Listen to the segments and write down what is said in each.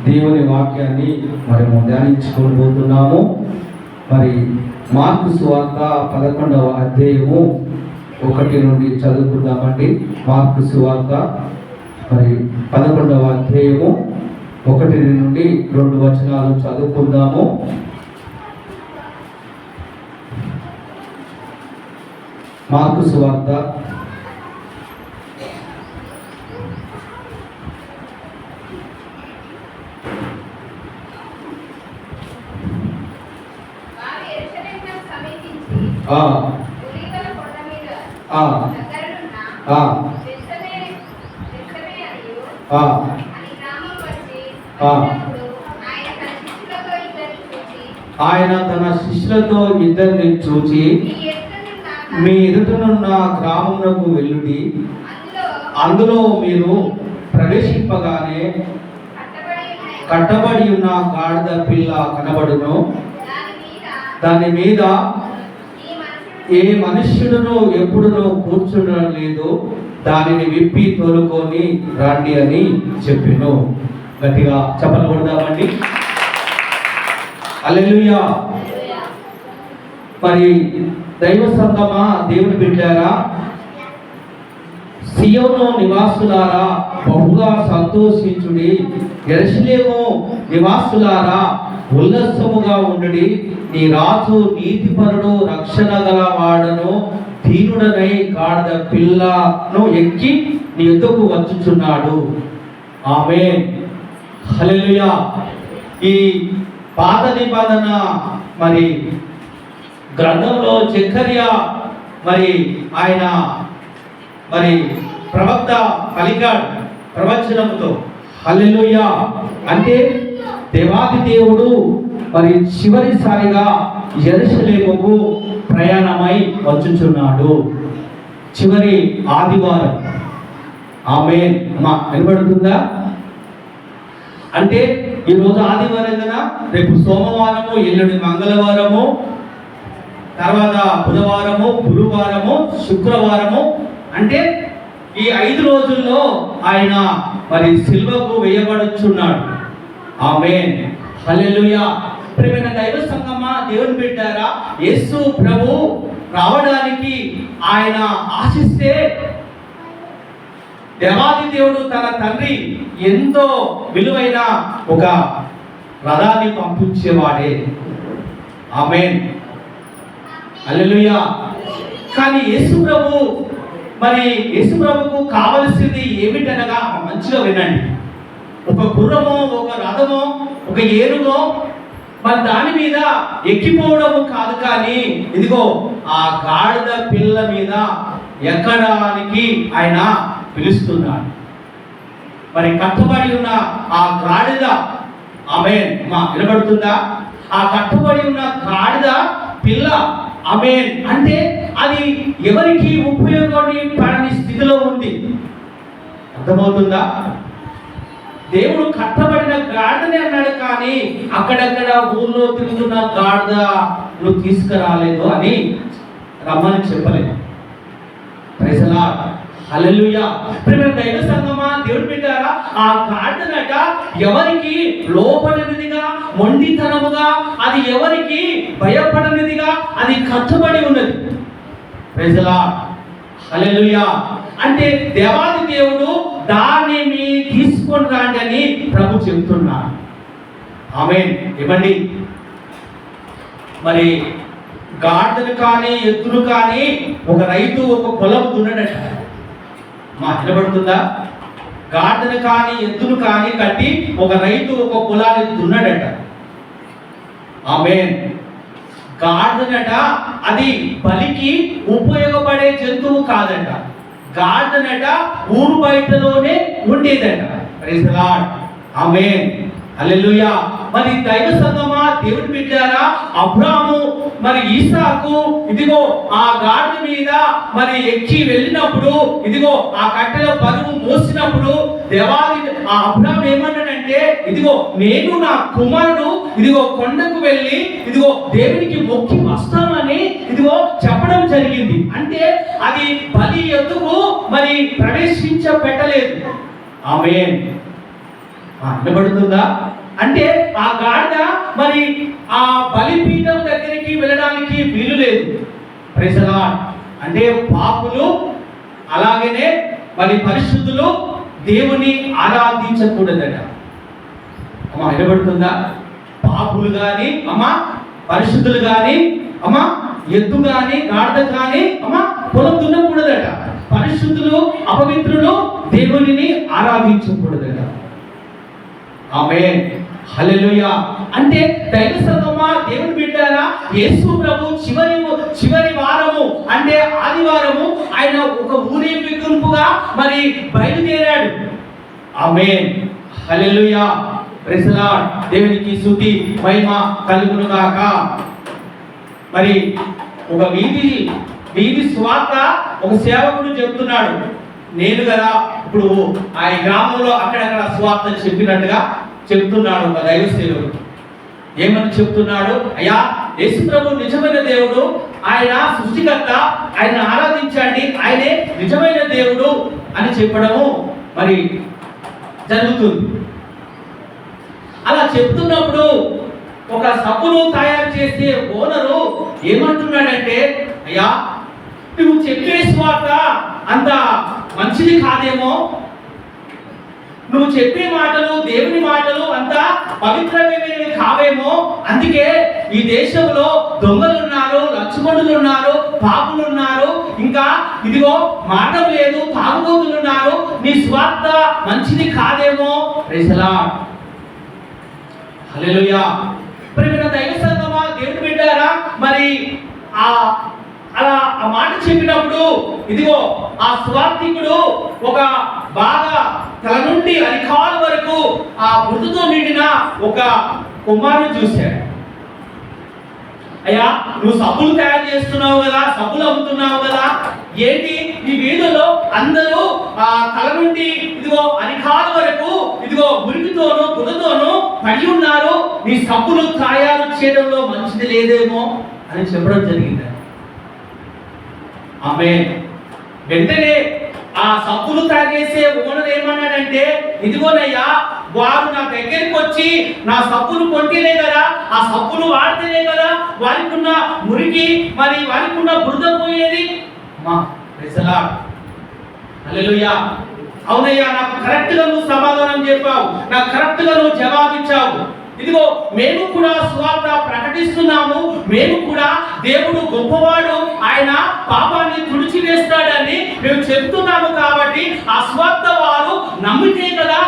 దేవుని వాక్యాన్ని మనము ధ్యానించుకోబోతున్నాము. మరి మార్కు సువార్త 11వ అధ్యాయము 1 నుండి చదువుకుందామండి. మార్కు సువార్త మరి 11వ అధ్యాయము 1 నుండి 2 వచనాలు చదువుకుందాము. మార్కు సువార్త 'ఆయన తన శిష్యులతో ఇద్దరిని చూచి మీ ఎదుటనున్న గ్రామమునకు వెళ్ళుడి, అందులో మీరు ప్రవేశింపగానే కట్టబడి ఉన్న గాడిద పిల్ల కనబడును, దాని మీద ఏ మనుష్యుడును ఎప్పుడునూ కూర్చుండలేదు, దానిని విప్పి తోలుకొని రండి అని చెప్పెను. గట్టిగా చప్పట్లు కొడదామండి. హల్లెలూయా. మరి దైవ సంగమా, దేవుని బిడ్డారా, సియోను నివాసులారా బహుగా సంతోషించుడి, యెరూషలేము నివాసులారా ఉల్లాసముగా ఉండుడి, నీ రాజు నీతిపరుడు రక్షణ గలవాడను దీనుడనై గాడిద పిల్లను ఎక్కి నీ ఎద్దుకు వచ్చుచున్నాడు. ఆమేన్. హల్లెలూయా. ఈ పాత నిబంధన మరి గ్రంథంలో జకర్యా మరి ఆయన మరి ప్రవక్త పలికాడు ప్రవచనముతో. హల్లెలూయా. అంటే దేవాది దేవుడు మరి చివరిసారిగా యెరూషలేముకు ప్రయాణమై వచ్చుచున్నాడు. చివరి ఆదివారం. ఆమేన్. అమ్మా వినబడుతుందా? అంటే ఈరోజు ఆదివారం కదా, రేపు సోమవారము, ఎల్లుండి మంగళవారము, తర్వాత బుధవారము, గురువారము, శుక్రవారము. అంటే ఈ 5 రోజుల్లో ఆయన మరి సిలువకు వేయబడుచున్నాడు. ఆమేన్. హల్లెలూయా. ప్రియమైన దైవ సంగమా, దేవుని బిడ్డారా, యేసు ప్రభు రావడానికి ఆయన ఆశిస్తే దేవాది దేవుడు తన తండ్రి ఎంతో విలువైన ఒక రథాన్ని పంపించేవాడే. ఆమేన్. హల్లెలూయా. కానీ యేసు ప్రభుకు కావలసింది ఏమిటనగా, మంచిగా వినండి, ఒక గుర్రమో, ఒక రథమో, ఒక ఏనుగో మరి దాని మీద ఎక్కిపోవడము కాదు, కానీ ఇదిగో ఆ గాడిద పిల్ల మీద ఎక్కడానికి ఆయన పిలుస్తున్నాడు. మరి కట్టుబడి ఉన్న ఆ గాడిద, ఆమేన్, వినబడుతుందా? ఆ కట్టుబడి ఉన్న గాడిద పిల్ల, ఆమేన్, అంటే అది ఎవరికి ఉపయోగపడని స్థితిలో ఉంది. అర్థమవుతుందా? దేవుడు కట్టబడిన గాడిదని అన్నాడు, కానీ అక్కడక్కడ ఊర్లో తిరుగుతున్న గాడిద నువ్వు తీసుకురాలేదు అని రమ్మని చెప్పలేదు. Praise the Lord. హల్లెలూయా. ప్రియమైన దైవ సంగమా, దేవుని బిడ్డారా, ఆ గాడిదనట ఎవరికి లోపడనిదిగా, మొండితనముగా, అది ఎవరికి భయపడనిదిగా అది కట్టబడి ఉన్నది. Praise the Lord. హల్లెలూయా. అంటే దేవాది దేవుడు దాన్ని మీ తీసుకొని రాండి అని ప్రభు చెబుతున్నాడు. ఆమేన్. ఇవ్వండి. మరి గాడిదను కానీ ఎద్దును కానీ ఒక రైతు ఒక పొలం దున్నడట. నిలబడుతుందా? గాడిదను కానీ ఎద్దును కానీ కట్టి ఒక రైతు ఒక పొలాన్ని దున్నడట. ఆమేన్. గాడిదనట అది బలికి ఉపయోగపడే జంతువు కాదట. గాడిదనట ఊరు బయటలోనే ఉండేదట. Praise the Lord. ఆమేన్. హల్లెలూయా. మరి దైవ సంగమా, దేవుని బిడ్డారా, అబ్రాహాము మరి ఇస్సాకు ఇదిగో ఆ గాడిద మీద మరి ఎక్కి వెళ్ళినప్పుడు, ఇదిగో ఆ కట్టెల బరువు మోసినప్పుడు దేవాది ఆ అబ్రాహాము ఏమన్నాడంటే, ఇదిగో నేను నా కుమారుడు ఇదిగో కొండకు వెళ్ళి ఇదిగో దేవునికి మొక్కి వస్తామని ఇదిగో చెప్పడం జరిగింది. అంటే అది బలి ఎద్దుకు మరి ప్రవేశించ పెట్టలేదు. ఆమేన్. వినబడుతుందా? అంటే ఆ గాడిద మరి ఆ బలిపీఠం దగ్గరికి వెళ్ళడానికి వీలు లేదు. Praise the lord. అంటే పాపులు అలాగనే మరి పరిశుద్ధులు దేవుని ఆరాధించకూడదట. అమ్మా వినబడుతుందా? పాపులు కానీ అమ్మా, పరిశుద్ధులు కానీ అమ్మా, ఎద్దు కానీ గాడిద కానీ అమ్మా పొలం దున్నకూడదట. పరిశుద్ధులు అపవిత్రులు దేవునిని ఆరాధించకూడదట. ఆమేన్, హల్లెలూయా. అంటే దైవ సంగమా, దేవుని బిడ్డారా, యేసు ప్రభు చివరి వారము అంటే ఆదివారము ఆయన ఒక ఊరేగింపుగా మరి బయలుదేరాడు. ఆమేన్, హల్లెలూయా, ప్రైజ్ ది లార్డ్. దేవునికి స్తుతి మహిమ కలుగును గాక. మరి ఒక వీధి స్వార్థ ఒక సేవకుడు చెప్తున్నాడు. నేను కదా ఇప్పుడు ఆ గ్రామంలో అక్కడక్కడ స్వార్థ చెప్పినట్టుగా చెప్తున్నాడు ఒక దైవ సేవకుడు. ఏమని చెప్తున్నాడు? అయ్యా, యేసు ప్రభు నిజమైన దేవుడు, ఆయన సృష్టికర్త, ఆయన ఆరాధించండి, ఆయనే నిజమైన దేవుడు అని చెప్పడము మరి జరుగుతుంది. అలా చెప్తున్నప్పుడు ఒక సబ్బును తయారు చేసే ఓనరు ఏమంటున్నాడంటే, అయ్యా నువ్వు చెప్పే స్వార్థ అంత మంచిది కాదేమో, నువ్వు చెప్పే మాటలు దేవుని మాటలు అంత పవిత్రమైనవి కావేమో, అందుకే ఈ దేశంలో దొంగలు ఉన్నారు, లక్షపడులు ఉన్నారు, పాపులు ఉన్నారు, ఇంకా ఇదిగో మాటలు లేదు, తాగుబోతులు ఉన్నారు, నీ స్వార్థ మంచిది కాదేమో. ప్రైజ్ ది లార్డ్, హల్లెలూయా. ప్రియమైన దైవ సంగమా, దేవుని బిడ్డారా, మరి అలా ఆ మాట చెప్పినప్పుడు ఇదిగో ఆ స్వార్థికుడు ఒక బాగా తల నుండి అరికాల వరకు ఆ బురదతో నిండిన ఒక కుమారుని చూశాడు. అయ్యా, నువ్వు సబ్బులు తయారు చేస్తున్నావు కదా, సబ్బులు అమ్ముతున్నావు కదా, ఏంటి ఈ వీధుల్లో అందరూ ఆ తల నుండి ఇదిగో అరికాల వరకు ఇదిగో మురికితోనూ బురదతోనూ పడి ఉన్నారు, నీ సబ్బులు తయారు చేయడంలో మంచిది లేదేమో అని చెప్పడం జరిగింది. ఆమేన్. వెంటనే ఆ సబ్బులు తయారు చేసే ఓనర్ ఏమన్నాడంటే, ఇదిగోనయ్యా, వారు నా దగ్గరికి వచ్చి నా సబ్బులు కొంటేనే కదా, ఆ సబ్బులు వాడితేనే కదా వారికి ఉన్న మురికి మరి వారికి ఉన్న బురద పోయేది. ప్రైజ్ ది లార్డ్, హల్లెలూయా. అవునయ్యా, నాకు కరెక్ట్ గా నువ్వు సమాధానం చెప్పావు, నాకు కరెక్ట్ గా నువ్వు జవాబిచ్చావు. ఇదిగో మేము కూడా సువార్త ప్రకటిస్తున్నాము, మేము కూడా దేవుడు గొప్పవాడు, ఆయన పాపాన్ని తుడిచివేస్తాడని మేము చెప్తున్నాము. కాబట్టి ఆ సువార్త వారు నమ్మితే కదా,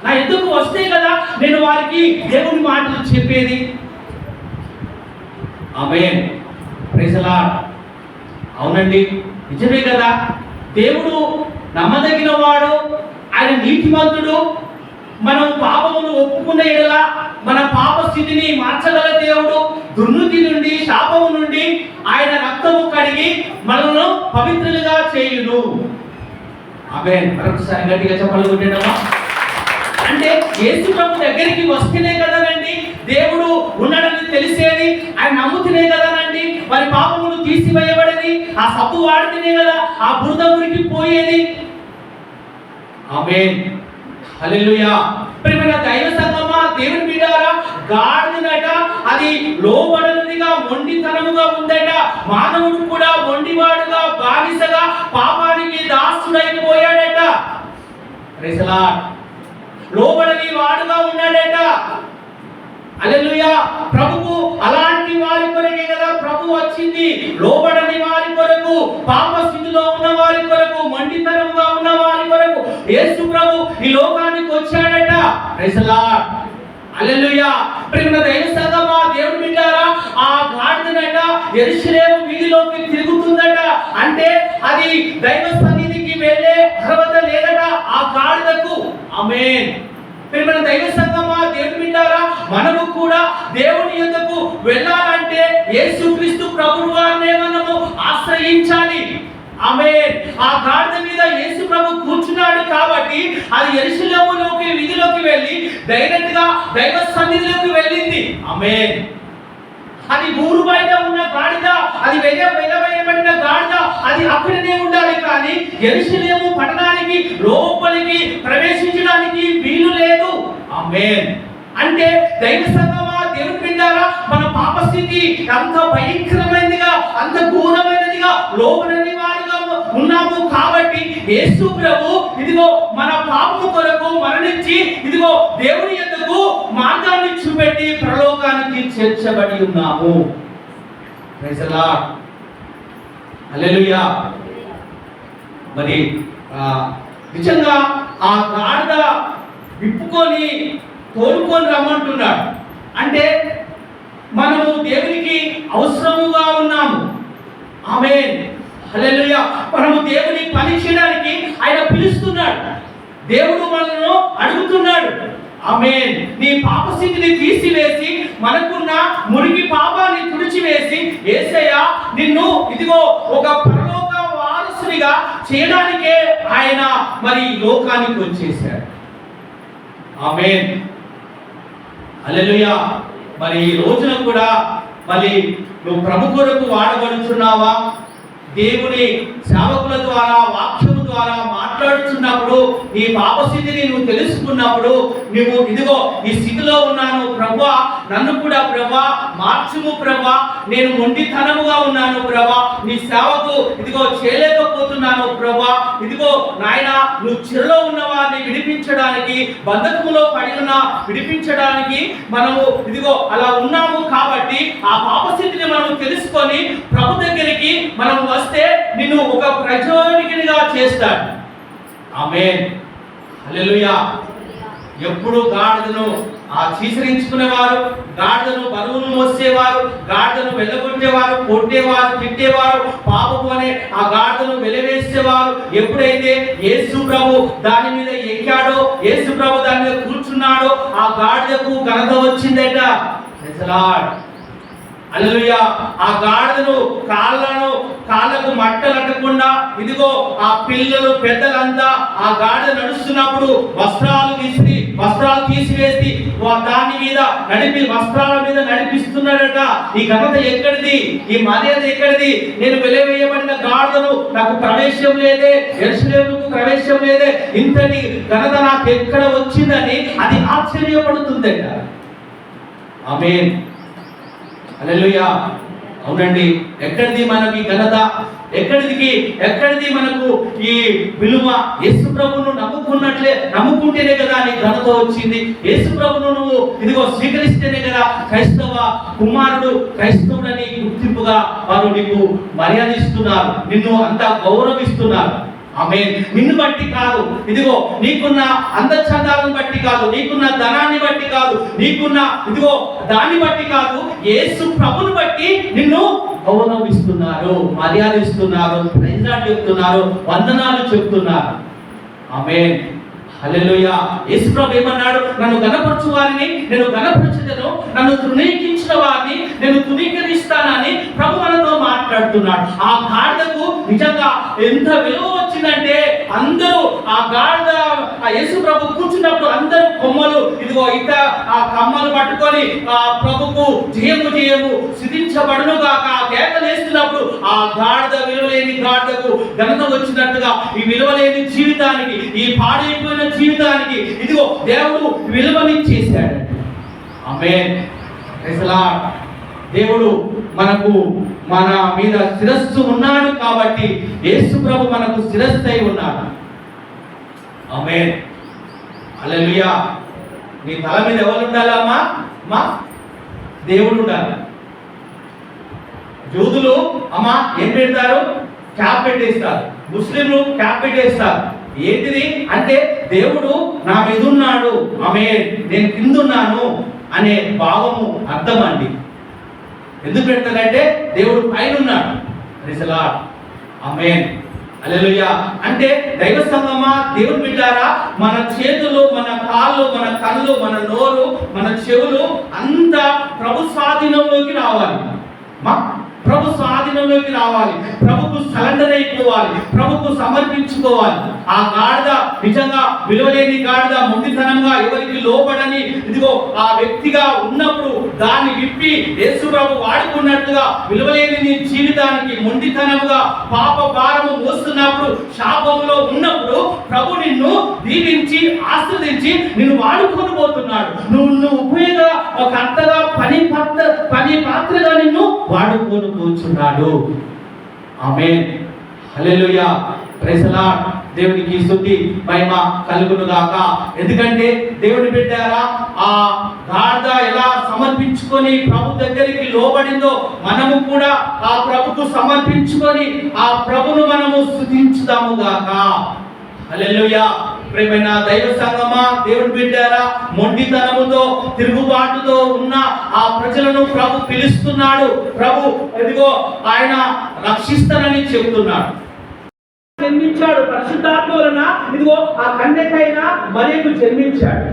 నా ఎదుకు వస్తే కదా నేను వారికి దేవుని మాటలు చెప్పేది. ఆమేన్, ప్రైజ్ ది లార్డ్. అవునండి, నిజమే కదా. దేవుడు నమ్మదగిన వాడు, ఆయన నీతిమంతుడు. మనం పాపమును ఒప్పుకున్న ఎడల మన పాప స్థితిని మార్చగల దేవుడు. దుర్నీతి నుండి, శాపము నుండి ఆయన రక్తము కడిగి మనల్ని పవిత్రులుగా చేయును. ఆమేన్. మరొకసారి గట్టిగా చెప్పాలి కొట్టేడమ్మా. అంటే యేసు ప్రభు దగ్గరికి వస్తేనే కదనండి దేవుడు ఉన్నాడని తెలిసేది, ఆయన నమ్ముతూనే కదనండి మరి పాపములు తీసివేయబడేది, ఆ సబ్బు వాడితేనే కదా ఆ బురద మురికి పోయేది. ఆమేన్, హల్లెలూయా. ప్రియమైన దైవ సంగమా, దేవుని బిడ్డారా, గాడిదనట అది లోబడనిదిగా మొండితనముగా ఉందట. మానవుడు కూడా మొండివాడుగా బానిసగా పాపానికి దాసుడైపోయాడట. Praise the Lord. లోబడని వాడుగా ఉన్నాడట. హల్లెలూయా. ప్రభువు అలాంటి వారి కొరకే కదా ప్రభు వచ్చింది. లోబడని వారి కొరకు, పాప స్థితిలో ఉన్న వారి కొరకు, మొండితనంగా ఉన్న వారి కొరకు యేసు ప్రభు ఈ లోకానికి వచ్చాడట. ప్రైజ్ ది లార్డ్, హల్లెలూయా. ప్రియమైన దైవ సంగమా, దేవుని బిడ్డారా, ఆ గాడిదనట యెరూషలేము వీధిలోకి తిరుగుతుందట. అంటే అది దైవ సన్నిధికి వెళ్ళే అర్హత లేదట ఆ గాడిదకు. ఆమేన్. ప్రియమైన దైవ సంగమా, దేవుని బిడ్డారా, మనము కూడా దేవుని యొద్దకు వెళ్ళాలంటే యేసుక్రీస్తు ప్రభువు వారినే మనము ఆశ్రయించాలి. ఆమేన్. ఆ గాడిద మీద యేసు ప్రభు కూర్చున్నాడు కాబట్టి అది యెరూషలేములోకి వీధిలోకి వెళ్ళి డైరెక్ట్ గా దైవ సన్నిధిలోకి వెళ్ళింది. ఆమేన్, అది ఊరు బయట ఉన్న గాడిద, అది వెలవేయబడిన గాడిద, అది అక్కడనే ఉండాలి. కానీ యెరూషలేము పట్టణానికి లోపలికి ప్రవేశించడానికి వీలు లేదు. ఆమేన్. అంటే దైవ సంగమా, దేవుని బిడ్డలారా, మన పాప స్థితి అంత భయంకరమైనదిగా, అంత ఘోరమైనదిగా, లోబడని వారుగా ఉన్నాము. కాబట్టి యేసు ప్రభు ఇదిగో మన పాపము కొరకు మరణించి ఇదిగో దేవుని యొద్దకు మార్గాన్ని చూపెట్టి పరలోకానికి చేర్చబడి ఉన్నాము. Praise the Lord. హల్లెలూయా. మరి నిజంగా ఆ గాడిద విప్పుకొని తోలుకొని రమ్మంటున్నాడు. అంటే మనము దేవునికి అవసరముగా ఉన్నాము. ఆమేన్. హల్లెలూయా. మనము దేవుని పని చేయడానికి ఆయన పిలుస్తున్నాడు. దేవుడు మనల్ని అడుగుతున్నాడు. ఆమేన్. నీ పాప స్థితిని తీసివేసి మనకున్న మురికి పాపాన్ని తుడిచివేసి యేసయ్య నిన్ను ఇదిగో ఒక పరలోక వారసునిగా చేయడానికే ఆయన మరి లోకానికి వచ్చేసాడు. ఆమేన్. హల్లెలూయా. మరి ఈ రోజున కూడా మరి నువ్వు ప్రభు కొరకు వాడబడుచున్నావా? దేవుని సేవకుల ద్వారా వాక్యము ద్వారా మాట్లాడుతున్నప్పుడు నీ పాపస్థితిని నువ్వు తెలుసుకున్నప్పుడు నువ్వు ఇదిగో ఈ స్థితిలో ఉన్నాను ప్రభువా, నన్ను కూడా ప్రభువా మార్చుము ప్రభువా, నేను మొండితనముగా ఉన్నాను ప్రభువా, నీ సేవకు ఇదిగో చేయలేకపోతున్నాను ప్రభువా, ఇదిగో నాయనా నువ్వు చెరలో ఉన్న వారిని విడిపించడానికి, బంధకములో పడి ఉన్న విడిపించడానికి మనము ఇదిగో అలా ఉన్నాము. కాబట్టి ఆ పాపస్థితిని మనం తెలుసుకొని ప్రభు దగ్గరికి మనం వస్తే నిన్ను ఒక ప్రజోనికిగా చేస్తాడు. ఆమేన్. హల్లెలూయా. ఎప్పుడు గాడిదను చీసరించుకునేవారు, గాడిదను బరువును మోసేవారు, గాడిదను వెళ్ళగొట్టేవారు, కొట్టేవారు, తిట్టేవారు, పాపము అనే ఆ గాడిదను వెలివేసేవారు. ఎప్పుడైతే యేసు ప్రభు దాని మీద ఎక్కాడో, యేసు ప్రభు దాని మీద కూర్చున్నాడో ఆ గాడిదకు ఘనత వచ్చిందట. Praise the Lord. హల్లెలూయా. ఆ గాడిదను కాళ్ళకు మట్టలట్టకుండా ఇదిగో ఆ పిల్లలు పెద్దలంతా ఆ గాడిద నడుస్తున్నప్పుడు వస్త్రాలు తీసివేసి దాని మీద వస్త్రాల మీద నడిపిస్తున్నాడట. ఈ ఘనత ఎక్కడిది? ఈ మర్యాద ఎక్కడిది? నేను వెలివేయబడిన గాడిదను, నాకు ప్రవేశం లేదే, యెరూషలేముకు ప్రవేశం లేదే, ఇంతటి ఘనత నాకు ఎక్కడ వచ్చిందని అది ఆశ్చర్యపడుతుందట. ఆమేన్. హల్లెలూయా. అవునండి. ఎక్కడిది మనకి ఘనత? ఎక్కడిది మనకు ఈ విలువ? యేసు ప్రభువును నమ్ముకుంటేనే కదా నీకు ఘనత వచ్చింది. యేసు ప్రభువును నువ్వు ఇదిగో స్వీకరిస్తేనే కదా క్రైస్తవ కుమారుడు, క్రైస్తవుడని గుర్తింపుగా వారు నీకు మర్యాదిస్తున్నారు, నిన్ను అంతా గౌరవిస్తున్నారు. ఆమేన్. నిన్ను బట్టి కాదు, ఇదిగో నీకున్న అందచందాలను బట్టి కాదు, నీకున్న ధనాన్ని బట్టి కాదు, నీకున్న ఇదిగో దాన్ని బట్టి కాదు, యేసు ప్రభువును బట్టి నిన్ను గౌరవిస్తున్నారు, మర్యాదిస్తున్నారు, ప్రైజ్ లార్డ్ చెప్తున్నారు, వందనాలు చెప్తున్నారు. ఆమేన్. హల్లెలూయా. యేసు ప్రభు ఏమన్నాడు? నన్ను గణపరచు వారిని నేను గణపరచుదను, నన్ను తృణీకరించిన వారిని నేను తృణీకరిస్తానని ప్రభు మనతో మాట్లాడుతున్నాడు. ఆ గాడిదకు నిజంగా ఎంత విలువ వచ్చిందంటే అందరూ ఆ గాడిద ఆ యేసు ప్రభు కూర్చున్నప్పుడు అందరూ కొమ్మలు ఇదిగో ఆ కమ్మలు పట్టుకొని ఆ ప్రభుకు జయము సిద్ధించబడును గాక కేకలేస్తున్నప్పుడు ఆ గాడిద విలువలేని గాడిదకు ఘనత వచ్చినట్టుగా ఈ విలువలేని జీవితానికి, ఈ పాడైపోయిన జీవితానికి ఇదిగో దేవుడు విలువనిచ్చేశాడు. ఆమేన్. Praise the Lord. దేవుడు మన మీద శిరస్సు ఉన్నాడు కాబట్టి యేసు ప్రభు మనకు శిరస్సు అయి ఉన్నాడు. ఆమేన్. హల్లెలూయా. నీ తల మీద ఎవరు ఉండాలమ్మా? దేవుడు ఉండాలి. యూదులు అమ్మా ఏం పెడతారు? క్యాప్ పెట్టేస్తారు. ముస్లింలు క్యాప్ పెట్టేస్తారు. ఏంటిది అంటే దేవుడు నా మీద ఉన్నాడు, ఆమేన్, నేను కిందున్నాను అనే భావము అర్థం అండి. ఎందుకు పెడతాడంటే దేవుడు పైన ఉన్నాడు. Praise the Lord. ఆమేన్. హల్లెలూయా. అంటే దైవ సంగమా, దేవుని బిడ్డారా, మన చేతులు, మన కాళ్ళు, మన కళ్ళు, మన నోరు, మన చెవులు అంతా ప్రభు స్వాధీనంలోకి రావాలి. ప్రభు స్వాధీనంలోకి రావాలి, ప్రభుకు సరెండర్ అయిపోవాలి, ప్రభుకు సమర్పించుకోవాలి. ఆ గాడిద నిజంగా విలువలేని గాడిద, మొండితనంగా ఎవరికి లోబడని ఇదిగో ఆ వ్యక్తిగా ఉన్నప్పుడు దాన్ని విప్పి యేసు ప్రభు వాడుకున్నట్టుగా విలువలేని నీ జీవితానికి మొండితనంగా పాప భారము మోస్తున్నప్పుడు, శాపంలో ఉన్నప్పుడు ప్రభు నిన్ను దీవించి ఆశీర్వదించి నిన్ను వాడుకొని పోతున్నాడు. నువ్వు ఉపయోగ ఒక అత్తగా పని పాత్రగా నిన్ను వాడుకొని కూర్చున్నాడు. ఆమేన్, హల్లెలూయా, ప్రైజ్ ది లార్డ్. దేవునికి స్తుతి మహిమ కలుగును గాక. ఎందుకంటే దేవుని బిడ్డారా, ఆ గాడిద ఎలా సమర్పించుకొని ప్రభు దగ్గరికి లోబడిందో మనము కూడా ఆ ప్రభుకు సమర్పించుకొని ఆ ప్రభును మనము స్తుతించుదాము గాక. హల్లెలూయా. ప్రియమైన దైవ సంగమా, దేవుని బిడ్డారా, మొండితనముతో తిరుగుబాటుతో ఉన్న ఆ ప్రజలను ప్రభు పిలుస్తున్నాడు. ప్రభు ఇదిగో ఆయన రక్షిస్తానని చెబుతున్నాడు. జన్మించాడు పరిశుద్ధాత్మ వలన, ఇదిగో ఆ కన్యకైన మరియకు జన్మించాడు.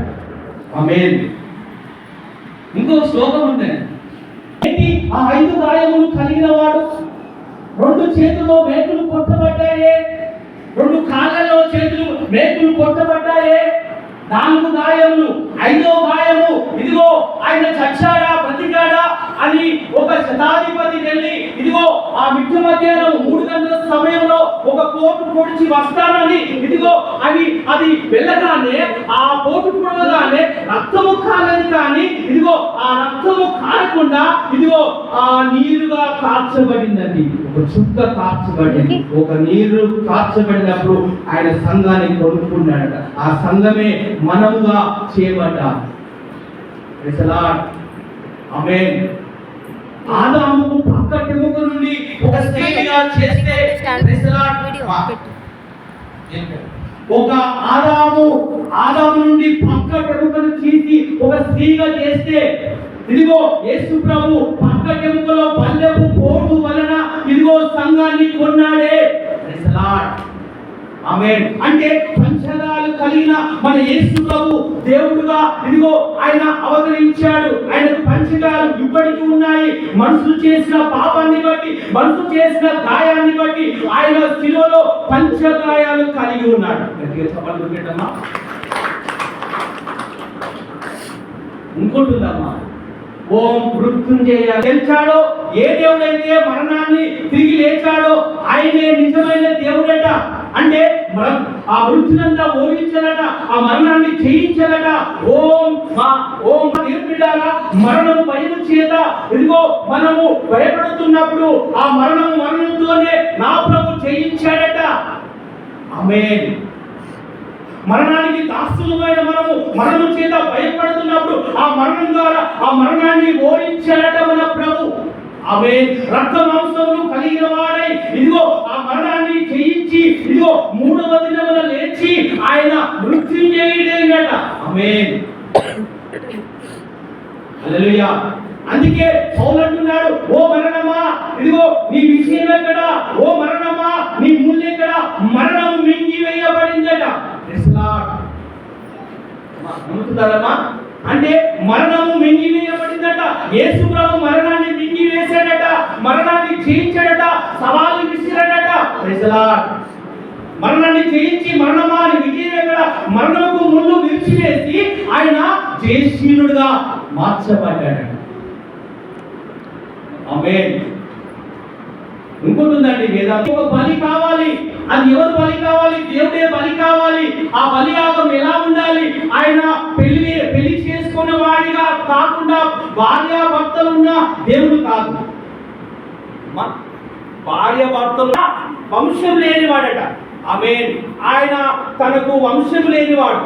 ఆమేన్. ఇంకో శ్లోకం ఉంది. ఏంటి? ఆ 5 గాయములు కలిగిన వాడు, 2 చేతుల్లో మేకులు కొట్టబడ్డాయే, 2 కాళ్ళలో చేతులు మేకులు కొట్టబడ్డాయే, 4 గాయములు, 5వ గాయము ఇదిగో ఆయన చచ్చాడా బ్రతికాడా అని ఒక శతాధిపతి వెళ్ళి ఇదిగో ఆ మిట్ట మధ్యాహ్నం 3 గంటల సమయంలో ఒక పోటు పొడిచి వస్తానని ఇదిగో అది వెళ్ళగానే ఆ పోటు పొడవగానే రక్తము కాలేదు, కానీ ఇదిగో ఆ రక్తము కారకుండా ఇదిగో ఆ నీరుగా కార్చబడిందండి. ఒక చుక్క కార్చబడింది. ఒక నీరు కార్చబడినప్పుడు ఆయన సంఘాన్ని కొనుక్కున్నాడట. ఆ సంఘమే మనముగా చేయబడ్డా. Praise the Lord. ఆమేన్. ఆదాముకు పక్క ఎముక నుండి ఒక స్త్రీగా చేస్తే, ప్రైజ్ ది లార్డ్, ఒక ఆదాము నుండి పక్క ఎముకను తీసి ఒక స్త్రీగా చేస్తే, ఇదిగో యేసు ప్రభు పక్క ఎముకలో పల్లెపు పోటు వలన ఇదిగో సంఘాన్ని కొన్నాడే. Praise the Lord. ఆమేన్. అంటే పంచగాలు కలిగిన మన యేసు ప్రభు దేవుడుగా ఇదిగో ఆయన అవతరించాడు. ఆయనకు పంచగాలు ఇప్పటికీ ఉన్నాయి. మనుషులు చేసిన పాపాన్ని బట్టి, మనుషులు చేసిన గాయాన్ని బట్టి ఆయన శిలువలో పంచగాయాలు కలిగి ఉన్నాడు. ఇంకోటిదమ్మా, ఓం మృత్యుంజయ గెలిచాడో, ఏ దేవుడైతే మరణాన్ని తిరిగి లేచాడో ఆయనే నిజమైన దేవుడట. అంటే ఆ మృత్యునంతా ఓడించాలట, ఆ మరణాన్ని జయించాలట. ఓం దేవుడారా, మరణం భయం చేత ఇదిగో మనము భయపడుతున్నప్పుడు ఆ మరణంతోనే నా ప్రభు జయించాడట. ఆమేన్. మరణానికి దాసులమైన మనము మరణం చేత భయపడుతున్నప్పుడు ఆ మరణం ద్వారా ఆ మరణాన్ని ఓడించాడట మన ప్రభు. ఆమేన్. రక్త మాంసములు కలిగిన వాడై ఇదిగో ఆ మరణాన్ని జయించి ఇదిగో 3వ దినమున లేచి ఆయన మృత్యుంజయుడైనట. ఆమేన్. హల్లెలూయా. అందుకే పౌలు అంటున్నాడు, ఓ మరణమా ఇదిగో నీ విజయం ఎక్కడ, ఓ మరణమా నీ ముళ్ళు ఎక్కడ, మరణం మింగివేయబడిందట. Praise the Lord. నమ్ముతున్నారమ్మా? అంటే మరణము మింగివేయబడిందట. యేసు ప్రభు మరణాన్ని మింగివేశాడట, మరణాన్ని జయించాడట, సవాలు విసిరాడట. Praise the lord. మరణాన్ని జయించి మరణమా అని విజయం ఎక్కడ, మరణముకు ముళ్ళు విరిచివేసి ఆయన జయశీలుడుగా మార్చబడ్డాడట. ఆమేన్. ఇంకొంటుందండి వేదాంతం, ఒక బలి కావాలి. అది ఎవరు బలి కావాలి? దేవుడే బలి కావాలి. ఆ బలియాగం ఎలా ఉండాలి? ఆయన పెళ్లి చేసుకున్న వాడిగా కాకుండా భార్య భర్తలున్న దేవుడు కాదు. భార్య భర్తలు వంశం లేనివాడట. ఆమేన్. ఆయన తనకు వంశం లేనివాడు.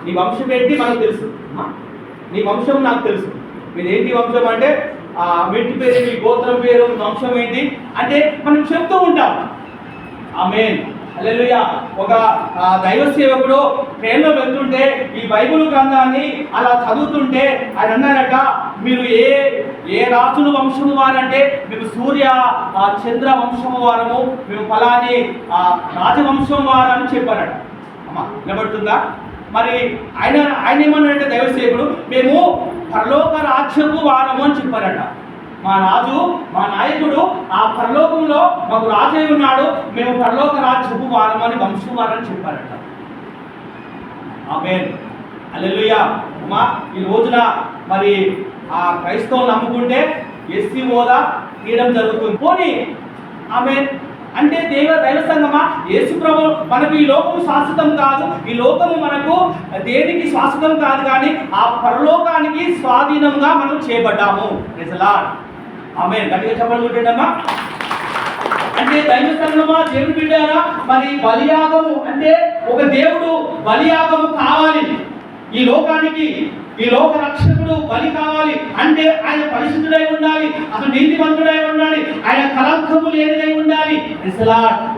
నీ వంశం ఏంటి మనకు తెలుసు. నీ వంశం నాకు తెలుసు. మీదేంటి వంశం అంటే మీ ఇంటి పేరు, మీ గోత్రం పేరు, వంశం ఏంటి అంటే మనం చెప్తూ ఉంటాం. ఆమేన్. హల్లెలూయా. ఒక దైవ సేవకుడు ట్రైన్లో వెళ్తుంటే ఈ బైబిల్ గ్రంథాన్ని అలా చదువుతుంటే ఆయన అన్నారట, మీరు ఏ రాజుల వంశం వారంటే మేము సూర్య చంద్ర వంశం వారము, మేము ఫలాని రాజవంశం వారని చెప్పారట. అమ్మా నిలబడుతుందా? మరి ఆయన ఏమన్నాడంటే దైవ సేవకుడు, మేము పరలోక రాజ్యపు వారము అని చెప్పారట. మా రాజు, మా నాయకుడు ఆ పరలోకంలో మాకు రాజు అయి ఉన్నాడు, మేము పరలోక రాజ్యపు వారమని వంశపు వారని చెప్పారట. ఆమేన్, హల్లెలూయా. అమ్మా, ఈ రోజున మరి ఆ క్రైస్తవులు నమ్ముకుంటే ఎస్సీ హోదా తీయడం జరుగుతుంది. పోనీ ఆమేన్. అంటే దైవ సంగమా, యేసు ప్రభు మనకు ఈ లోకము శాశ్వతం కాదు, ఈ లోకము మనకు దేనికి శాశ్వతం కాదు, కానీ ఆ పరలోకానికి స్వాధీనంగా మనం చేయబడ్డాము. Praise the Lord. ఆమేన్. గట్టిగా చెప్పగలుగుతాడమ్మా. అంటే దైవ సంగమా, దేవుని బిడ్డారా, మరి బలియాగము అంటే ఒక దేవుడు బలియాగము కావాలి ఈ లోకానికి. ఈ లోక రక్షకుడు బలి కావాలి అంటే ఆయన పరిశుద్ధుడై ఉండాలి, అతను నీతిమంతుడై ఉండాలి, ఆయన కలంకము లేనిదై ఉండాలి.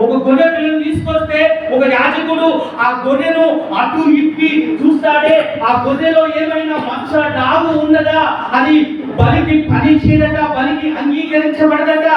ఒక గొర్రె పిల్లను తీసుకొస్తే ఒక యాజకుడు ఆ గొర్రెను అటు ఇప్పి చూస్తాడే, ఆ గొర్రెలో ఏమైనా మచ్చ డాగు ఉన్నదా, అది బలికి పని చేయదట, బలికి అంగీకరించబడదట.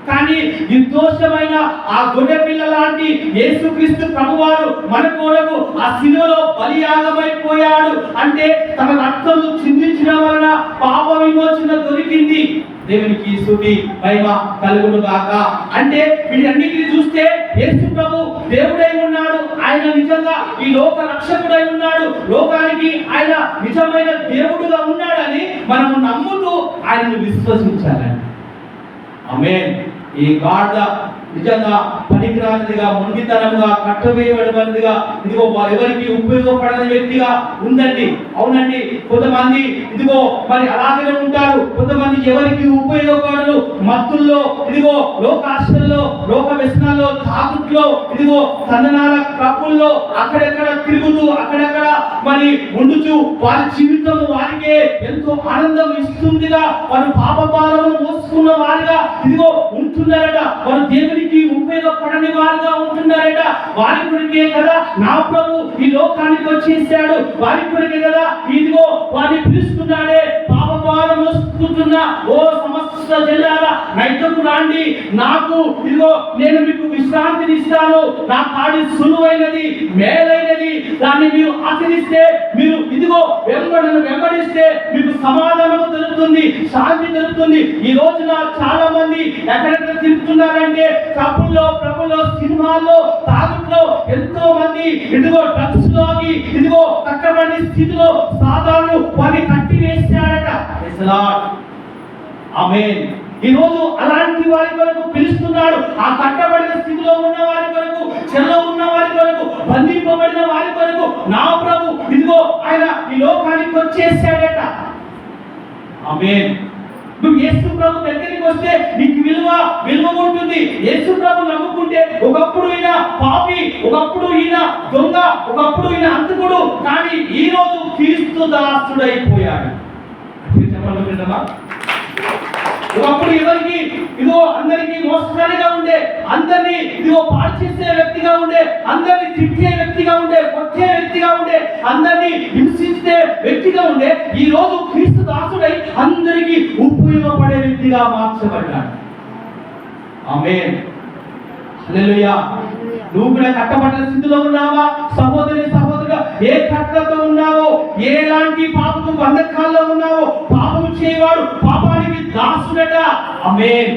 కానీ నిర్దోషమైన ఆ గొర్రె పిల్ల లాంటి యేసుక్రీస్తు ప్రభువారు మన కొరకు ఆ శిలువలో బలియాగమైపోయాడు. అంటే తన రక్తము చిందించడం వలన పాప విమోచన దొరికింది. దేవునికి స్తుతి మహిమ కలుగును గాక. అంటే వీటన్నిటిని చూస్తే యేసు ప్రభు దేవుడై ఉన్నాడు, ఆయన నిజంగా ఈ లోక రక్షకుడై ఉన్నాడు, లోకానికి ఆయన నిజమైన దేవుడుగా ఉన్నాడని మనం నమ్ముతూ ఆయనను విశ్వసించాలండి. ఆమేన్. ఈ గాఢ నిజంగా పనికిరానిదిగా, మొండితనంగా, కట్టవేయబడినదిగా, ఇదిగో ఎవరికి ఉపయోగపడని వ్యక్తిగా ఉందండి. అవునండి, కొంతమంది ఇదిగో మరి అలాగనే ఉంటారు, కొంతమంది ఎవరికి ఉపయోగపడరు, మత్తుల్లో, ఇదిగో లోకాశల్లో, లోక వ్యసనాల్లో, తాగుట్లో, ఇదిగో తందనాల కప్పుల్లో అక్కడెక్కడ తిరుగుతూ అక్కడెక్కడ మరి ఉండుతూ వారి జీవితం వారికే ఎంతో ఆనందం ఇస్తుందిగా, వారు పాప భారము మోసుకున్న వారిగా ఇదిగో ఉంటున్నారట, వారు దేవునికి ఉపయోగపడని వారుగా ఉంటున్నారట. వారి కొరికే కదా నా ప్రభు ఈ లోకానికి వచ్చేసాడు, వారి కొరికే కదా ఇదిగో వారిని పిలుస్తున్నాడే. పాప భారం మోసుకుంటున్న ఓ సమస్త జిల్లాల నైతకు రాండి, నాకు ఇదిగో నేను మీకు విశ్రాంతిని ఇస్తాను, నా కాడి సులువైనది మేలైనది, దాన్ని మీరు ఆచరిస్తే, మీరు ఇదిగో వెంబడిస్తే మీకు సమాధానము దొరుకుతుంది, శాంతి దొరుకుతుంది. ఈ రోజున చాలా మంది ఎక్కడెక్కడ తిరుగుతున్నారంటే కప్పుల్లో, ప్రభుల్లో, సినిమాల్లో, తాగుట్లో ఎంతో మంది ఇదిగో డ్రగ్స్ లోకి ఇదిగో కట్టబడిన స్థితిలో సాధారణ వారిని కట్టివేశాడట. Praise the Lord. ఆమేన్. ఈ రోజు అలాంటి వారి కొరకు పిలుస్తున్నాడు. ఆ కట్టబడిన స్థితిలో ఉన్న వారి కొరకు, చెరలో ఉన్న వారి కొరకు, బంధింపబడిన వారి కొరకు నా ప్రభు ఇదిగో ఆయన ఈ లోకానికి వచ్చేసాడట. ఆమేన్. నువ్వు యేసు ప్రభు దగ్గరికి వస్తే నీకు విలువ ఉంటుంది. యేసు ప్రభు నమ్ముకుంటే ఒకప్పుడు ఈయన పాపి, ఒకప్పుడు ఈయన దొంగ, ఒకప్పుడు ఈయన హంతకుడు, కానీ ఈ రోజు క్రీస్తు దాసుడైపోయాడు. చెప్పగలుగుతామా? ఒకప్పుడు ఎవరికి ఇదిగో అందరికీ మోసగాడిగా ఉండే, అందరినీ ఇదిగో పాడు చేసే వ్యక్తిగా ఉండే, అందరినీ తిట్టే వ్యక్తిగా ఉండే, కొట్టే వ్యక్తిగా ఉండే, అందరినీ హింసించే వ్యక్తిగా ఉండే, ఈ రోజు క్రీస్తు దాసుడై అందరికీ ఉపయోగపడే వ్యక్తిగా మార్చబడ్డాడు. ఆమేన్. హల్లెలూయా. నువ్వు కూడా కట్టబడిన స్థితిలో ఉన్నావా సహోదరి సహోదరుడు? ఏ కట్టతో ఉన్నావో, ఎలాంటి పాపపు బంధకాల్లో ఉన్నావో, పాపము చేయవాడు పాపానికి దాసుడట. ఆమేన్.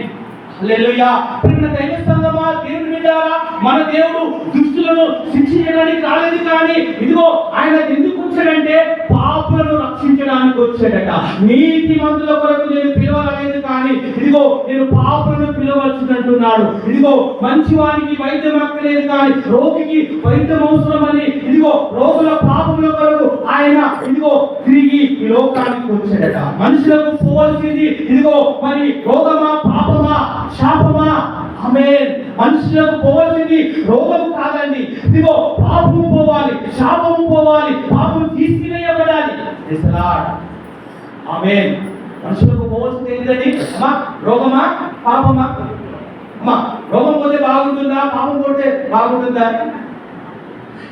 హల్లెలూయా. ప్రియమైన దైవ సంగమా, దేవుని బిడ్డలారా, మన దేవుడు దుష్టులను శిక్షించడానికి రాలేదు, కానీ ఇదిగో ఆయన ఎందుకు వచ్చాడంటే పాపులను రక్షించడానికి వచ్చాడట. నీతిమంతుల కొరకు నేను పిలవలేదు, కానీ ఇదిగో నేను పాపులను పిలవచ్చునంటున్నాడు. ఇదిగో మంచివానికి వైద్యం అక్కలేదు, కానీ రోగికి వైద్యం అవసరమని ఇదిగో రోగుల పాపముల కొరకు ఆయన ఇదిగో తిరిగి ఈ లోకానికి వచ్చాడట. మనుషులకు పోవాల్సింది ఇదిగో మరి రోగమా, పాపమా, శాపమా? ఆమేన్. మనుషులకు పోవాల్సింది రోగం కాదండి, ఇదిగో పాపము పోవాలి, శాపము పోవాలి, పాపము తీసివేయబడాలి. Praise the Lord. ఆమేన్. మనుషులకు పోవాల్సింది ఏంటండి? అమ్మా, రోగమా, పాపమా? అమ్మా, రోగం పోతే బాగుంటుందా, పాపం పోతే బాగుంటుందా?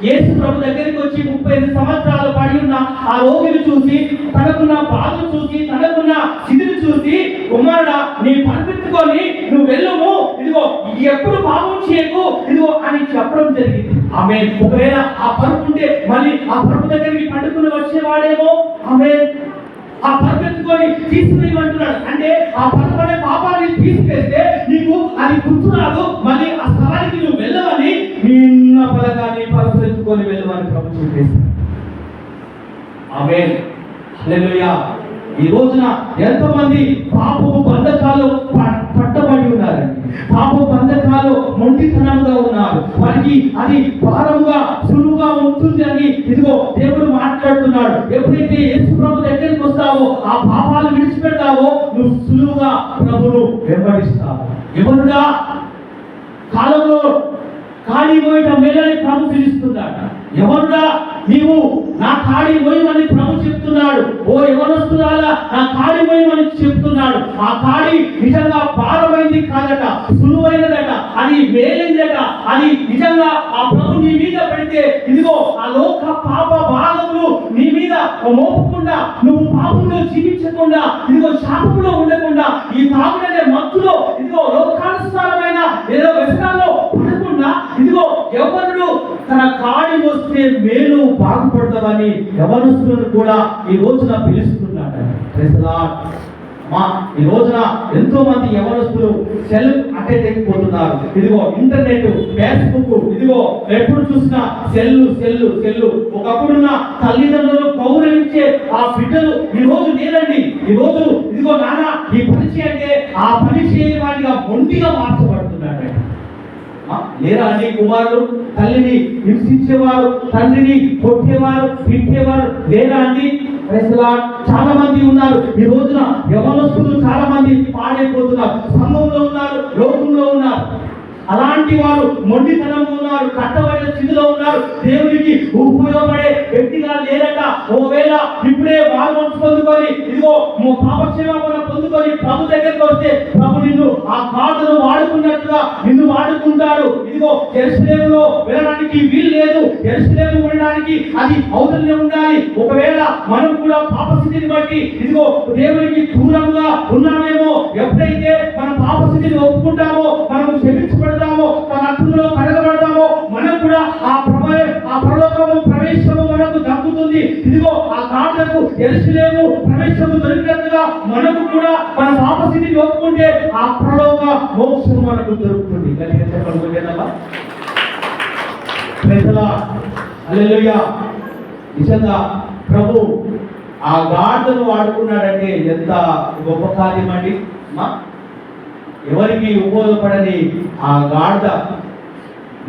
యేసు ప్రభు దగ్గరికి వచ్చి 35 సంవత్సరాలు పడి ఉన్న ఆ రోగిని చూసి, తనకున్న బాధను చూసి, తనకున్న స్థితిని చూసి, కుమారుడా నీ పనిపెట్టుకొని నువ్వు వెళ్ళము, ఇదిగో ఎప్పుడు పాపం చేయకు ఇదిగో అని చెప్పడం జరిగింది. ఆమేన్. ఒకవేళ ఆ పరుపు ఉంటే మళ్ళీ ఆ పరుపు దగ్గరికి పండుకుని వచ్చేవాడేమో. ఆమేన్. ఆ పరుపు పెట్టుకొని తీసివేయమంటున్నాడు. అంటే ఆ పరపడే పాపాన్ని తీసివేస్తే నీకు అది గుర్తురాదు, మళ్ళీ ఆ స్థలానికి నువ్వు వెళ్ళవని నిన్న పలగాన్ని పరసెత్తుకొని వెళ్ళమని ప్రభు చెప్పేసి. ఆమేన్, హల్లెలూయా. ఈ రోజున ఎంతమంది పాపపు బంధకాలు పట్టబడి ఉన్నారండి. పాపపు బంధకాలు మొండితనంగా ఉన్నారు. వారికి అది భారంగా సులువుగా ఉంటుంది అని ఇదిగో దేవుడు మాట్లాడుతున్నాడు. ఎప్పుడైతే యేసు ప్రభు దగ్గరికి వస్తావో, ఆ పాపాలు విడిచిపెడతావో, నువ్వు సులువుగా ప్రభును వెంబడిస్తావు. ఎవరుగా కాలంలో ఖాళీ పోయటం మేలని ప్రభు పిలుస్తున్నాడు. ఎవరుగా నీవు నా ఖాళీ పోయమని ప్రభు చెప్తున్నాడు. ఓ ఎవరొస్తున్నారా నా ఖాళీ పోయమని చెప్తున్నాడు. ఆ ఖాళీ నిజంగా భారమైంది కాదట, సులువైనదట, అది మేలైందట. అది నిజంగా ఆ ప్రభు నీ మీద పెడితే ఇదిగో ఆ లోక పాప భాగములు నీ మీద మోపకుండా, నువ్వు పాపంలో జీవించకుండా, ఇదిగో శాపంలో ఉండకుండా, ఈ తాగుడనే మత్తులో ఇదిగో లోకానుసారమైన ఏదో వ్యసనాల్లో పడకుండా, ఇదిగో ఎవరు తన కాడి వస్తే మేలు బాగుపడతామని యవనస్తులను కూడా ఈ రోజున పిలుస్తున్నాడు. ఈ రోజున ఎంతో మంది యవనస్తులు సెల్ అటెండ్ అయిపోతున్నారు. ఇదిగో ఇంటర్నెట్, ఫేస్బుక్, ఇదిగో ఎప్పుడు చూసినా సెల్లు. ఒకప్పుడున్న తల్లిదండ్రులు గౌరవించే ఆ బిడ్డలు ఈ రోజు లేదండి. ఈ రోజు ఇదిగో నాన్న ఈ పని చేయంటే ఆ పని చేయని వాడిగా మొండిగా మార్చబడుతున్నాడు. లేరా అండి కుమారులు తల్లిని హింసించేవారు, తండ్రిని కొట్టేవారు, తిట్టేవారు లేరా అండి? చాలా మంది ఉన్నారు. ఈ రోజున యవనస్తులు చాలా మంది పాడైపోతున్నారు. సంఘంలో ఉన్నారు, లోకంలో ఉన్నారు. అలాంటి వారు మొండితనంలో ఉన్నారు, కట్టబడిన స్థితిలో ఉన్నారు. దేవునికి ఉపయోగపడే వ్యక్తిగా లేరట. ఒకవేళ ఇప్పుడే బాగా పొందుకొని ఇదిగో పాపక్షేమం పొందుకొని ప్రభు దగ్గరికి వస్తే ప్రభు నిన్ను ఆ కార్డును వాడుకున్నట్టుగా నిన్ను వాడుకుంటాడు. ఇదిగో యెరూషలేములో వెళ్ళడానికి వీలు లేదు. యెరూషలేము ఉండడానికి అది అవతలనే ఉండాలి. ఒకవేళ మనం కూడా పాపస్థితిని బట్టి ఇదిగో దేవునికి దూరంగా ఉన్నామేమో, ఎప్పుడైతే మన పాపస్థితిని ఒప్పుకుంటామో, మనం క్షమించబడతామో, తన రక్తంలో కడగబడతామో, మనం కూడా ఆ పరలోకము ప్రవేశము మనకు దక్కుతుంది. ఇదిగో ఆ కార్డులకు యెరూషలేము ప్రవేశము దొరికినట్టుగా మనకు కూడా మన పాపస్థితిని ఒప్పుకుంటే ఆ పరలోక మోక్షం మనకు దొరుకుతుంది. హల్లెలూయా. నిజంగా ప్రభు ఆ గాడిదను వాడుకున్నాడంటే ఎంత గొప్ప కార్యం అండి. ఎవరికి ఉపయోగపడని ఆ గాడిద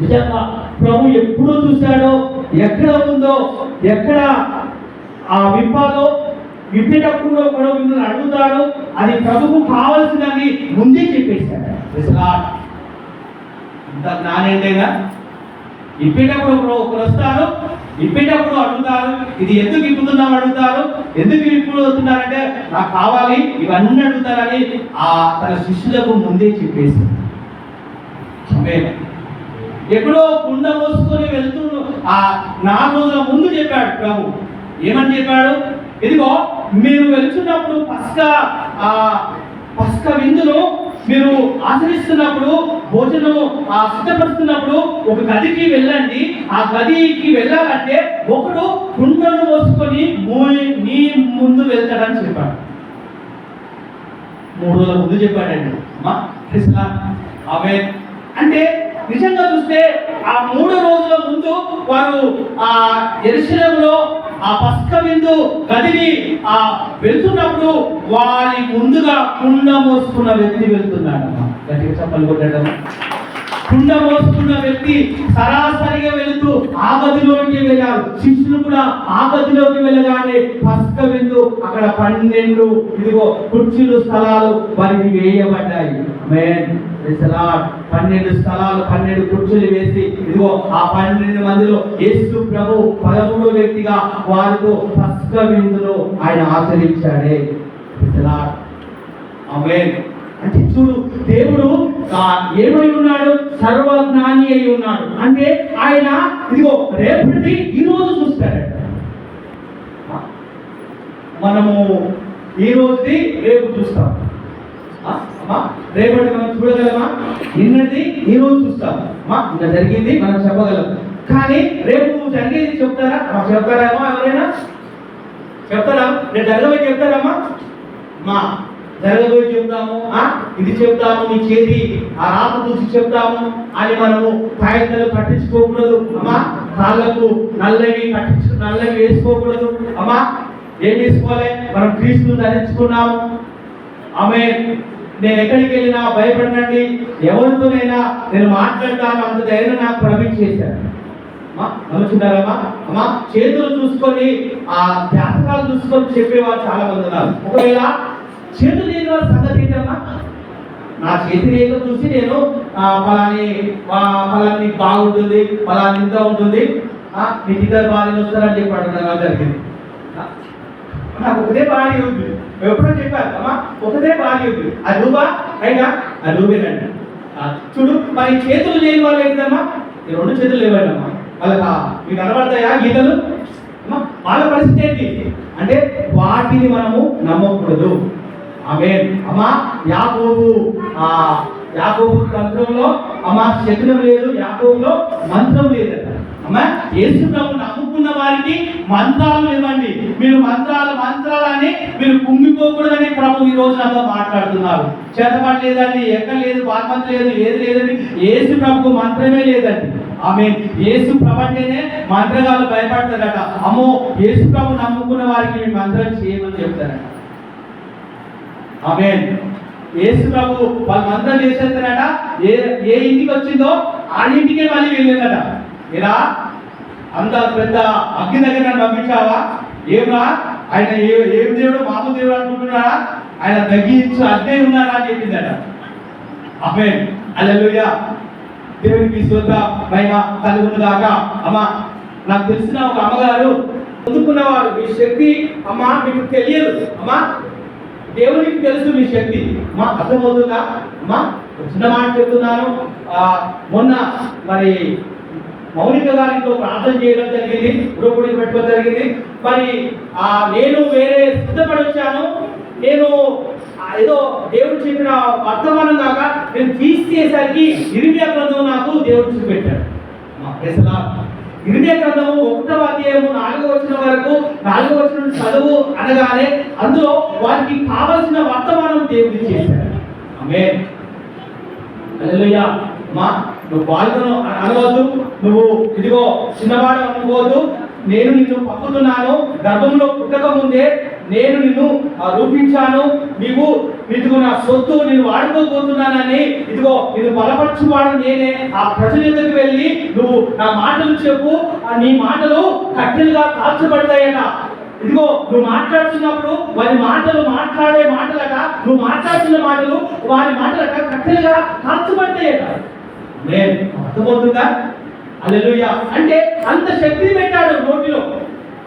నిజంగా ప్రభు ఎప్పుడు చూశాడో, ఎక్కడ ఉందో, ఎక్కడ ఆ విప్పాలో విప్పేటప్పుడు కూడా మిమ్మల్ని అడుగుతాడు. అది ప్రభుకు కావాల్సినది ముందే చెప్పేశాడు. ఇంత జ్ఞానేంటేగా ఇప్పేటప్పుడు ఒకరు వస్తారు, ఇప్పేటప్పుడు అడుగుతారు, ఇది ఎందుకు ఇప్పుతున్నావు అడుగుతారు. ఎందుకు ఇప్పుడు వస్తున్నారంటే నాకు కావాలి ఇవన్నీ అడుగుతారని తన శిష్యులకు ముందే చెప్పేసి ఎక్కడో కుండ మోసుకొని వెళ్తూ ఆ 4 రోజుల ముందు చెప్పాడు ప్రభు. ఏమని చెప్పాడు? ఇదిగో మీరు వెళ్తున్నప్పుడు పస్క విందును మీరు ఆచరిస్తున్నప్పుడు, భోజనము సిద్ధపరుస్తున్నప్పుడు ఒక గదికి వెళ్ళండి. ఆ గదికి వెళ్ళాలంటే ఒకడు కుండను మోసుకొని నీ ముందు వెళ్తాడని చెప్పాడు. 3 రోజుల ముందు చెప్పాడండి. ఆమె అంటే నిజంగా చూస్తే ఆ 3 రోజుల ముందు వారు ఆ యెరూషలేములో ఆ పస్క విందు గదిని వెళ్తున్నప్పుడు వారి ముందుగా కుండ మోసుకున్న వ్యక్తి వెళ్తున్నాడు. గట్టిగా చెప్పలు కొట్టడం. కుండ మోసుకున్న వ్యక్తి సరాసరిగా వెళుతూ ఆ గదిలోకి వెళ్ళారు. శిష్యులు కూడా ఆ గదిలోకి వెళ్ళగానే పస్క విందు అక్కడ 12 ఇదిగో కుర్చీలు స్థలాలు వారికి వేయబడ్డాయి. 12 స్థలాలు, 12 కుర్చీలు వేసి ఇదిగో ఆ 12 మందిలో యేసు ప్రభు 13వ వ్యక్తిగా వారితో పస్క విందును ఆయన ఆచరించాడే. ఆమేన్. అంటే చూడు, దేవుడు ఏమై ఉన్నాడు? సర్వజ్ఞాని అయి ఉన్నాడు. అంటే ఆయన ఇదిగో రేపటిది ఈ రోజు చూస్తాడట. మనము ఈ రోజుది రేపు చూస్తాం. రేపటి మనం చూడగలమా? నిన్నది ఈ రోజు చూస్తాం. ఇంకా జరిగింది మనం చెప్పగలం, కానీ రేపు జరిగేది చెప్తారా? చెప్తారామా? ఎవరైనా చెప్తారా? నేను జరగబోయి చెప్తారమ్మా? మా జరగబోయి చెప్తాము, ఇది చెప్తాము, నీ చేతి ఆ రాత చూసి చెప్తాము అని మనము కాగితాలు కట్టించుకోకూడదు అమ్మా. కాళ్ళకు నల్లవి వేసుకోకూడదు అమ్మా. ఏం వేసుకోవాలి? మనం క్రీస్తును ధరించుకున్నాము. ఆమె నేను ఎక్కడికి వెళ్ళినా భయపడినండి, ఎవరితోనైనా నేను మాట్లాడతాను అంత ధైర్యం నాకు ప్రవేశించేశాను. నమ్ముతున్నారమ్మా? అమ్మా చేతులు చూసుకొని ఆ జాతకాలు చూసుకొని చెప్పేవారు చాలా మంది ఉన్నారు. ఒకవేళ చేతులు లేని వారి సంగతి ఏంటమ్మా? నా చేతి రేఖ చూసి నేను ఫలాన్ని బాగుంటుంది, ఫలాన్ని ఇంత ఉంటుంది, నీకు ఇద్దరు భార్యలు వస్తారని చెప్పి అడగడం జరిగింది. నాకు ఒకటే భార్య ఉంది, ఎప్పుడో చెప్పారు అమ్మా, ఒకటే భార్య ఉంది, అది నువ్వా? అయినా అది నువ్వేనండి. చూడు, మరి చేతులు లేని వాళ్ళు ఏంటమ్మా? ఈ రెండు చేతులు లేవండి అమ్మా. వాళ్ళకి మీకు కనబడతాయా గీతలు? వాళ్ళ పరిస్థితి ఏంటి అంటే వాటిని మనము నమ్మకూడదు. ఆమేన్. అమ్మా యాకోబు తంత్రంలో అమ్మా శకునం లేదు, యాకోబులో మంత్రం లేదట. అమ్మా యేసు ప్రభు నమ్ముకున్న వారికి మంత్రాలు లేవండి. మీరు మంత్రాలని మీరు కుంగిపోకూడదని ప్రభు ఈ రోజు నాతో మాట్లాడుతున్నారు. చేతపాటు లేదండి, ఎక్కలేదు, బాధ్యత లేదు, ఏది లేదండి. యేసు ప్రభుకు మంత్రమే లేదండి. ఆమేన్. యేసు ప్రభు అంటేనే మంత్రగాళ్ళు భయపడతారట. అమ్మో యేసు ప్రభు నమ్ముకున్న వారికి మంత్రం చేయమని చెప్తారట. ఆమేన్. యేసు ప్రభు వాళ్ళ మంత్రం చేసేస్తారట. ఏ ఇంటికి వచ్చిందో ఆ ఇంటికే మళ్ళీ వెళ్ళిందట. ఇలా అంత పెద్ద అగ్ని దగ్గర నన్ను పంపించావా? ఏమా ఆయన ఏం దేవుడు, మామూలు దేవుడు అనుకుంటున్నారా? ఆయన తగ్గించు అగ్నే ఉన్నారా అని చెప్పిందట. ఆమేన్. హల్లెలూయా. దేవునికి స్తోత్ర మహిమ కలుగును గాక. అమ్మా నాకు తెలిసిన ఒక అమ్మగారు పొందుకున్నవారు, మీ శక్తి అమ్మా మీకు తెలియదు అమ్మా, దేవునికి తెలుసు మీ శక్తి. అమ్మా అర్థమవుతుందా? అమ్మా చిన్న మాట చెప్తున్నాను. మొన్న మరి మౌనిక గారితో ప్రార్థన చేయడం జరిగింది, గురుపుడికి పెట్టడం జరిగింది. మరి నేను వేరే సిద్ధపడి వచ్చాను. నేను ఏదో దేవుడు చెప్పిన వర్తమానం దాకా నేను తీసేసరికి ఇర్మియా గ్రంథం నాకు దేవుడు చూపెట్టాడు. ఇర్మియా గ్రంథము 1వ అధ్యాయము 4వ వచనం వరకు, 4వ వచనం చదువు అనగానే అందులో వారికి కావలసిన వర్తమానం దేవుడు చేశాడు. ఆమేన్. హల్లెలూయా. అమ్మా నువ్వు బాలును అనవద్దు, నువ్వు ఇదిగో చిన్నవాడు అనుకోవద్దు. నేను నిన్ను పంపుతున్నాను, గర్భంలో పుట్టక ముందే నేను నిన్ను రూపించాను, నీకు నా సొత్తు, నేను వాడుకోబోతున్నానని ఇదిగో నిన్ను బలపరచువాడు నేనే. ఆ ప్రజల దగ్గరికి వెళ్ళి నువ్వు నా మాటలు చెప్పు, నీ మాటలు కట్టెలుగా కాల్చబడతాయట. ఇదిగో నువ్వు మాట్లాడుతున్నప్పుడు వారి మాటలు మాట్లాడే మాటలట, నువ్వు మాట్లాడుతున్న మాటలు వారి మాటలట కట్టెలుగా కాల్చబడతాయట. నేను అర్థమవుతుందా? హల్లెలూయా. అంటే అంత శక్తిని పెట్టాడు నోటిలో.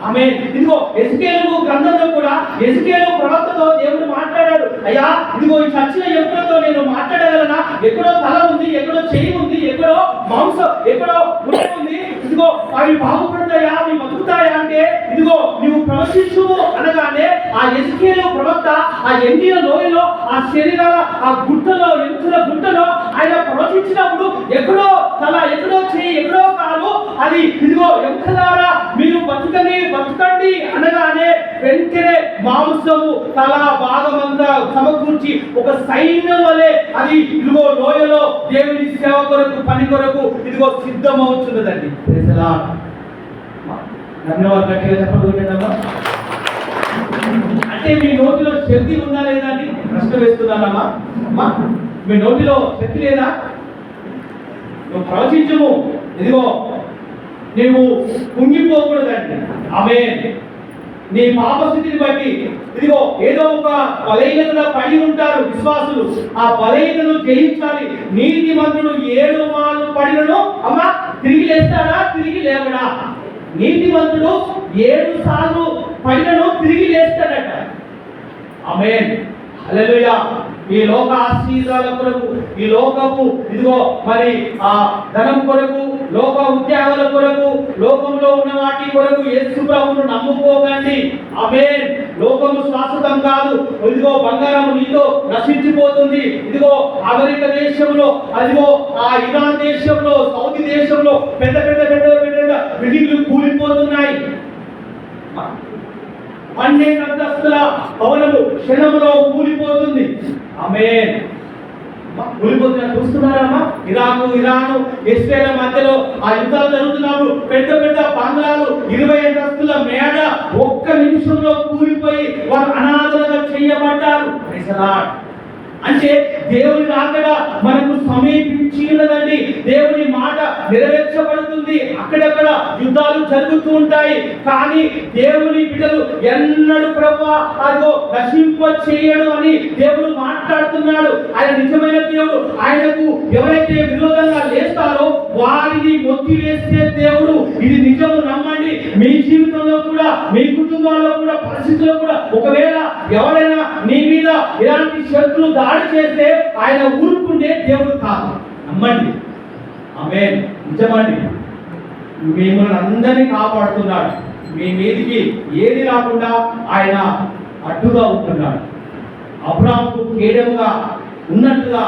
ఆమె ఇదిగో ఎజికేలు గ్రంథంలో కూడా ఎజికేలు ప్రవక్తతో దేవుడు మాట్లాడాడు. అయ్యా ఇదిగో ఈ చచ్చిన ఎముకలతో నేను మాట్లాడగలనా? ఎక్కడో తల ఉంది, ఎక్కడో చెయ్యి ఉంది, ఎక్కడో మాంసం, ఎక్కడో గుండె ఉంది, ఇదిగో అవి బాగుపడతాయా, అవి బతుకుతాయా అంటే ఇదిగో నువ్వు ప్రవచించు అనగానే ఆ ఎజికేలు ప్రవక్త ఆ ఎండిన లోయలో ఆ శరీరాల ఆ గుట్టలో, ఎముకల గుట్టలో ఆయన ప్రవచించినప్పుడు ఎక్కడో తల, ఎక్కడో చెయ్యి, ఎక్కడో కాలు, అది ఇదిగో ఎముకలారా మీరు బతుకండి అనగానే వెంటనే మాంసము తల భాగమంతా సమకూర్చి ఒక సైన్యం వలె అది ఇదిగో లోయలో దేవుని సేవ కొరకు, పని కొరకు ఇదిగో సిద్ధమవుతున్నదండి. ధన్యవాదాలు. గట్టిగా చెప్పగలుగుతామా? అంటే మీ నోటిలో శక్తి ఉందా లేదా అని ప్రశ్న వేస్తున్నానమ్మా. అమ్మా మీ నోటిలో శక్తి లేదా? నువ్వు ప్రవచించము, ఇదిగో నీవు కుంగిపోకూడదండి. ఆమేన్. నీ పాపస్థితిని బట్టి ఇదిగో ఏదో ఒక బలహీనతలో పడి ఉంటారు విశ్వాసులు, ఆ బలహీనతను జయించాలి. నీతిమంతుడు 7 మార్లు పడినను అమ్మా తిరిగి లేస్తాడా? తిరిగి లేవడా? నీతిమంతుడు 7 సార్లు పడినను తిరిగి లేస్తాడట. ఆమేన్. హల్లెలూయా. ఈ లోక ఆశీర్వాదాల కొరకు, ఈ లోకపు ఇదిగో మరి ఆ ధనం కొరకు, లోక ఉద్యోగాల కొరకు, లోకంలో ఉన్న వాటి కొరకు యేసు ప్రభువును నమ్ముకోకండి. ఆమేన్. లోకము శాశ్వతం కాదు. ఇదిగో బంగారం నీతో నశించిపోతుంది. ఇదిగో అమెరికా దేశంలో, అదిగో ఆ ఇరాన్ దేశంలో, సౌదీ దేశంలో పెద్ద బిల్డింగ్లు కూలిపోతున్నాయి. 12 అంతస్తుల భవనము క్షణంలో కూలిపోతుంది. ఆమేన్. కూలిపోతున్నా చూస్తున్నారమ్మా. ఇరాను ఇస్రాయేల్ మధ్యలో ఆ యుద్ధాలు జరుగుతున్నారు. పెద్ద పెద్ద బంగ్లాలు 20 అంతస్తుల మేడ ఒక్క నిమిషంలో కూలిపోయి వారు అనాథలుగా చేయబడ్డారు. Praise the lord. అంటే దేవుని రాకడ మనకు సమీపించి ఉన్నదండి. దేవుని మాట నెరవేర్చబడుతుంది. అక్కడక్కడ యుద్ధాలు జరుగుతూ ఉంటాయి. కానీ దేవుని బిడ్డలు ఎన్నడూ ప్రభువా అదో నశింప చేయడు అని దేవుడు మాట్లాడుతున్నాడు. ఆయన నిజమైన దేవుడు. ఆయనకు ఎవరైతే విరోధంగా లేస్తారో వారిని మొత్తి వేసే దేవుడు. ఇది నిజము, నమ్మండి. మీ జీవితంలో కూడా, మీ కుటుంబాల్లో కూడా, పరిస్థితుల్లో కూడా ఒకవేళ ఎవరైనా నీ మీద ఇలాంటి శత్రులు దాడి చేస్తే ఆయన ఊరుకుంటే దేవుడు కాదు, నమ్మండి. ఆమేన్. నిజమండి. మిమ్మల్ని అందరినీ కాపాడుతున్నాడు. మీ మీదికి ఏది రాకుండా ఆయన అడ్డుగా ఉంటున్నాడు. అబ్రాహాముకు కేడముగా ఉన్నట్టుగా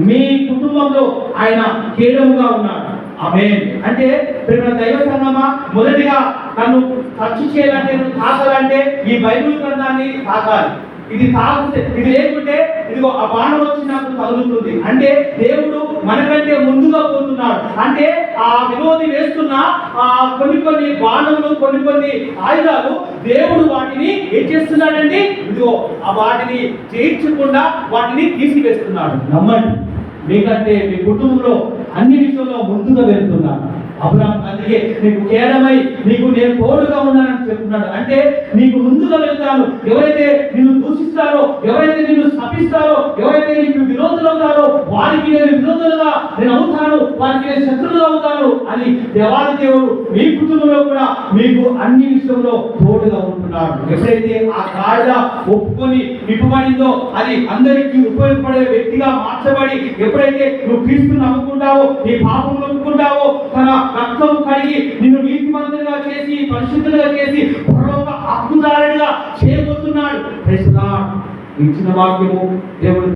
మీ కుటుంబంలో ఆయన కేడముగా ఉన్నాడు. ఆమేన్. అంటే ప్రియమైన దైవ సంగమా, మొదటిగా నన్ను ఖర్చు చేయాలంటే, నువ్వు తాకాలంటే ఈ బైబిల్ గ్రంథాన్ని తాకాలి. ఇది తాగితే, ఇది లేకుంటే ఇదిగో ఆ బాణం వచ్చి నాకు తగులుతుంది. అంటే దేవుడు మనకంటే ముందుగా పోతున్నాడు. అంటే ఆ విరోధి వేస్తున్న కొన్ని బాణములు, కొన్ని ఆయుధాలు దేవుడు వాటిని ఏం చేస్తున్నాడండి, ఇదిగో ఆ వాటిని చేయించకుండా వాటిని తీసివేస్తున్నాడు. నమ్మండి. మీకంటే మీ కుటుంబంలో అన్ని విషయంలో ముందుగా వెళ్తున్నాడు అబ్రాహాం. అందుకే నీకు కేడమై నీకు నేను తోడుగా ఉన్నానని చెప్తున్నాడు. అంటే నీకు ముందుగా వెళ్తాను. ఎవరైతే నిన్ను దూషిస్తారో, ఎవరైతే నిన్ను శపిస్తారో, ఎవరైతే నీకు విరోధులు అవుతారో వారికి నేను విరోధులుగా నేను అవుతాను, వారికి నేను శత్రువులు అవుతాను అని దేవాది దేవుడు మీ కుటుంబంలో కూడా మీకు అన్ని విషయంలో తోడుగా ఉంటున్నాడు. ఎప్పుడైతే ఆ గాడిద ఒప్పుకొని విప్పబడిందో అది అందరికీ ఉపయోగపడే వ్యక్తిగా మార్చబడి, ఎప్పుడైతే నువ్వు క్రీస్తుని నమ్ముకుంటావో, నీ పాపములు ఒప్పుకుంటావో, తన రక్తము కడిగి నిన్ను నీతిమంతులుగా చేసి, పరిశుద్ధులుగా చేసి పరలోక హక్కుదారుడిగా చేయబోతున్నాడు. Praise the lord. ఇచ్చిన వాక్యము దేవుడు